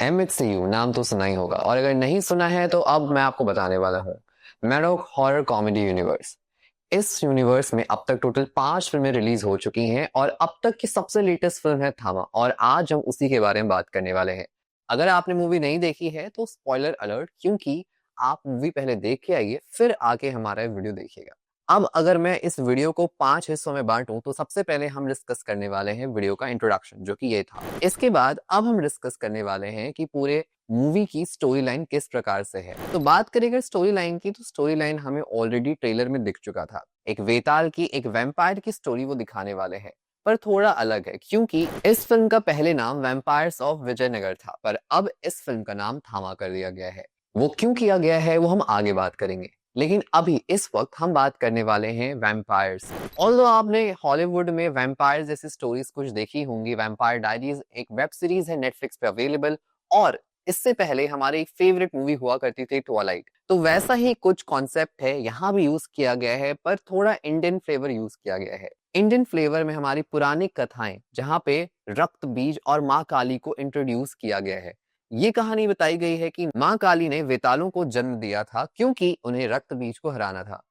MHCU नाम तो सुना ही होगा, और अगर नहीं सुना है तो अब मैं आपको बताने वाला हूँ। Maddock horror comedy universe. इस यूनिवर्स में अब तक टोटल 5 फिल्में रिलीज हो चुकी हैं और अब तक की सबसे लेटेस्ट फिल्म है थामा, और आज हम उसी के बारे में बात करने वाले हैं। अगर आपने मूवी नहीं देखी है तो स्पॉइलर अलर्ट, क्योंकि आप मूवी पहले देख के आइए फिर आके हमारा वीडियो देखिएगा। अब अगर मैं इस वीडियो को 5 हिस्सों में बांटूं तो सबसे पहले हम डिस्कस करने वाले हैं वीडियो का इंट्रोडक्शन, जो कि ये था। इसके बाद अब हम डिस्कस करने वाले हैं कि पूरे मूवी की स्टोरी लाइन किस प्रकार से है। तो बात करें स्टोरी लाइन की, तो स्टोरी लाइन हमें ऑलरेडी ट्रेलर में दिख चुका था। एक वेताल की, एक वैम्पायर की स्टोरी वो दिखाने वाले हैं, पर थोड़ा अलग है, क्योंकि इस फिल्म का पहले नाम वैम्पायर्स ऑफ विजयनगर था, पर अब इस फिल्म का नाम थामा कर दिया गया है। वो क्यों किया गया है वो हम आगे बात करेंगे, लेकिन अभी इस वक्त हम बात करने वाले हैं वैम्पायर्स। ऑल्दो आपने हॉलीवुड में वैम्पायर्स जैसी स्टोरीज कुछ देखी होंगी। वैम्पायर डायरीज एक वेब सीरीज है नेटफ्लिक्स पे अवेलेबल, और इससे पहले हमारी एक फेवरेट मूवी हुआ करती थी ट्वाइलाइट। तो वैसा ही कुछ कॉन्सेप्ट है यहाँ भी यूज किया गया है, पर थोड़ा इंडियन फ्लेवर यूज किया गया है। इंडियन फ्लेवर में हमारी पुरानी कथाएं, जहाँ पे रक्त बीज और माँ काली को इंट्रोड्यूस किया गया है। ये कहानी बताई गई है कि माँ काली ने वेतालों को जन्म दिया था, क्योंकि उन्हें रक्त बीज को हराना था।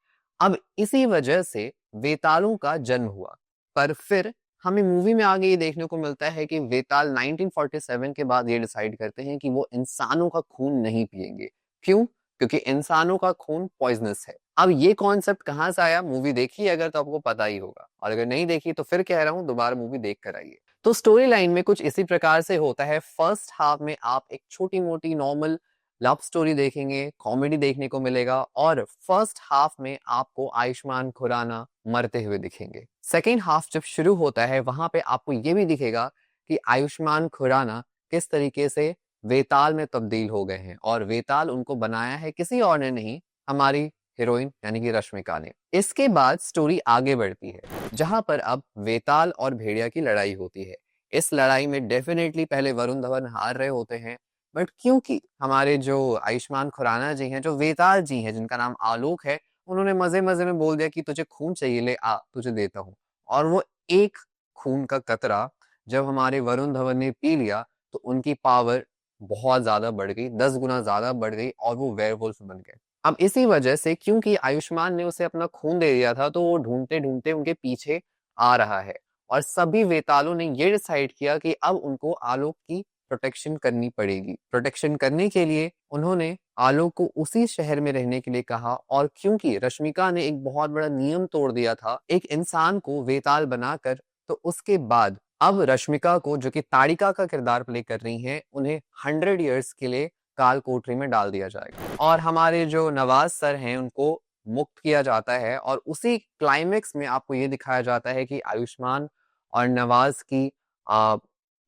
अब इसी वजह से वेतालों का जन्म हुआ। पर फिर हमें मूवी में आगे ये देखने को मिलता है कि वेताल 1947 के बाद ये डिसाइड करते हैं कि वो इंसानों का खून नहीं पिएंगे। क्यों? क्योंकि इंसानों का खून पॉइजनस है। अब ये कॉन्सेप्ट कहाँ से आया? मूवी देखी अगर तो आपको पता ही होगा, और अगर नहीं देखी तो फिर कह रहा हूँ दोबारा मूवी देख कर आइए। तो स्टोरी लाइन में कुछ इसी प्रकार से होता है। फर्स्ट हाफ में आप एक छोटी मोटी नॉर्मल लव स्टोरी देखेंगे, कॉमेडी देखने को मिलेगा, और फर्स्ट हाफ में आपको आयुष्मान खुराना मरते हुए दिखेंगे। सेकेंड हाफ जब शुरू होता है वहां पे आपको ये भी दिखेगा कि आयुष्मान खुराना किस तरीके से वेताल में तब्दील हो गए हैं, और वेताल उनको बनाया है किसी और ने नहीं, हमारी हीरोइन यानी कि रश्मिका ने। इसके बाद स्टोरी आगे बढ़ती है, जहां पर अब वेताल और भेड़िया की लड़ाई होती है। इस लड़ाई में डेफिनेटली पहले वरुण धवन हार रहे होते हैं, बट क्योंकि हमारे जो आयुष्मान खुराना जी हैं, जो वेताल जी हैं जिनका नाम आलोक है, उन्होंने मजे मजे में बोल दिया कि तुझे खून चाहिए, ले आ तुझे देता हूँ। और वो एक खून का कतरा जब हमारे वरुण धवन ने पी लिया तो उनकी पावर बहुत ज्यादा बढ़ गई, 10 गुना ज्यादा बढ़ गई, और वो वेयरवुल्फ बन गए। अब इसी वजह से, क्योंकि आयुष्मान ने उसे अपना खून दे दिया था, तो वो ढूंढते ढूंढते उनके पीछे आ रहा है। और सभी वेतालों ने ये डिसाइड किया कि अब उनको आलोक की प्रोटेक्शन करनी पड़ेगी। प्रोटेक्शन करने के लिए उन्होंने आलोक को उसी शहर में रहने के लिए कहा, और क्योंकि रश्मिका ने एक बहुत बड़ा नियम तोड़ दिया था एक इंसान को वेताल बनाकर, तो उसके बाद अब रश्मिका को, जो कि ताड़िका का किरदार प्ले कर रही हैं, उन्हें 100 ईयर्स के लिए काल कोठरी में डाल दिया जाएगा। और हमारे जो नवाज सर हैं उनको मुक्त किया जाता है, और उसी क्लाइमेक्स में आपको ये दिखाया जाता है कि आयुष्मान और नवाज की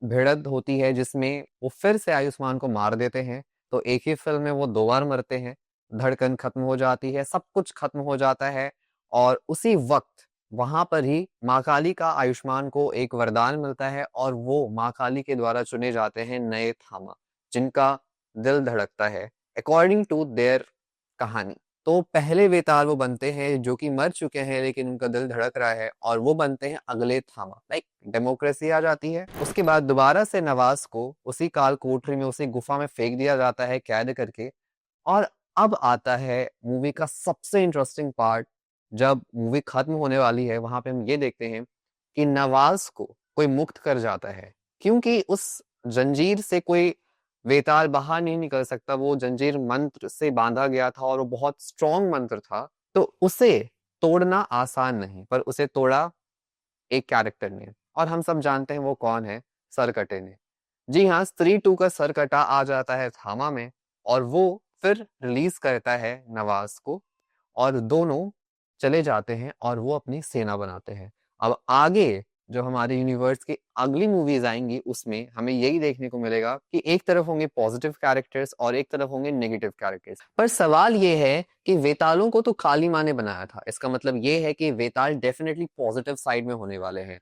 भिड़ंत होती है, जिसमें वो फिर से आयुष्मान को मार देते हैं। तो एक ही फिल्म में वो 2 बार मरते हैं। धड़कन खत्म हो जाती है, सब कुछ खत्म हो जाता है, और उसी वक्त वहां पर ही माँ काली का आयुष्मान को एक वरदान मिलता है, और वो माँ काली के द्वारा चुने जाते हैं नए थामा, जिनका दिल धड़कता है अकॉर्डिंग टू देयर कहानी। तो पहले वेताल वो बनते हैं जो कि मर चुके हैं लेकिन उनका दिल धड़क रहा है, और वो बनते हैं अगले थामा। लाइक डेमोक्रेसी आ जाती है। उसके बाद दोबारा से नवाज को उसी काल कोठरी में, उसी गुफा में फेंक दिया जाता है कैद करके। और अब आता है मूवी का सबसे इंटरेस्टिंग पार्ट। जब मूवी खत्म होने वाली है वहां पे हम ये देखते हैं कि नवाज को कोई मुक्त कर जाता है, क्योंकि उस जंजीर से कोई वेताल बाहर नहीं निकल सकता। वो जंजीर मंत्र से बांधा गया था, और वो बहुत स्ट्रॉन्ग मंत्र था, तो उसे तोड़ना आसान नहीं, पर उसे तोड़ा एक कैरेक्टर ने, और हम सब जानते हैं वो कौन है। सरकटे ने। जी हाँ, स्त्री 2 का सरकटा आ जाता है थामा में, और वो फिर रिलीज करता है नवाज को, और दोनों चले जाते हैं और वो अपनी सेना बनाते हैं। अब आगे जो हमारे यूनिवर्स की अगली मूवीज आएंगी उसमें हमें यही देखने को मिलेगा कि एक तरफ होंगे पॉजिटिव कैरेक्टर्स और एक तरफ होंगे नेगेटिव कैरेक्टर्स। पर सवाल ये है कि वेतालों को तो काली माँ ने बनाया था, इसका मतलब ये है कि वेताल डेफिनेटली पॉजिटिव साइड में होने वाले हैं।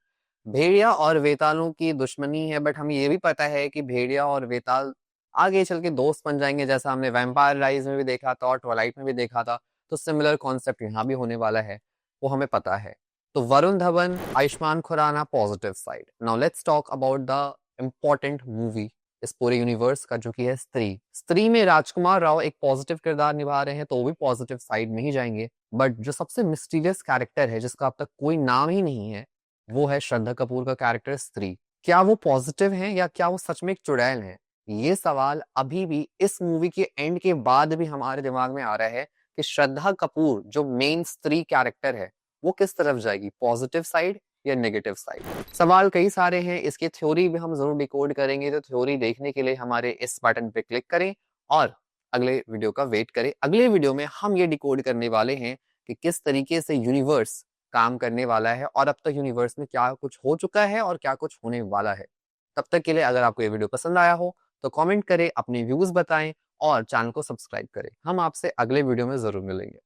भेड़िया और वेतालों की दुश्मनी है, बट हमें ये भी पता है कि भेड़िया और वेताल आगे चल के दोस्त बन जाएंगे, जैसा हमने वैम्पायर राइज में भी देखा था और ट्वाइलाइट में भी देखा था। तो सिमिलर कॉन्सेप्ट यहाँ भी होने वाला है, वो हमें पता है। तो Varun Dhawan, Ayushmann Khurana, positive side. Now let's talk about the important movie इस पूरे यूनिवर्स का, जो कि है स्त्री। स्त्री में राजकुमार राव एक पॉजिटिव किरदार निभा रहे हैं, तो वो भी पॉजिटिव साइड में ही जाएंगे। बट जो सबसे मिस्टीरियस कैरेक्टर है, जिसका अब तक कोई नाम ही नहीं है, वो है श्रद्धा कपूर का कैरेक्टर स्त्री। क्या वो पॉजिटिव हैं या क्या वो सच में एक चुड़ैल हैं? ये सवाल अभी भी इस मूवी के एंड के बाद भी हमारे दिमाग में आ रहा है कि श्रद्धा कपूर जो मेन स्त्री कैरेक्टर है, वो किस तरफ जाएगी, पॉजिटिव साइड या नेगेटिव साइड। सवाल कई सारे हैं, इसकी थ्योरी भी हम जरूर डिकोड करेंगे। तो थ्योरी देखने के लिए हमारे इस बटन पे क्लिक करें और अगले वीडियो का वेट करें। अगले वीडियो में हम ये डिकोड करने वाले हैं कि किस तरीके से यूनिवर्स काम करने वाला है और अब तक यूनिवर्स में क्या कुछ हो चुका है और क्या कुछ होने वाला है। तब तक के लिए अगर आपको ये वीडियो पसंद आया हो तो कमेंट करें, अपने व्यूज बताएं और चैनल को सब्सक्राइब करें। हम आपसे अगले वीडियो में जरूर मिलेंगे।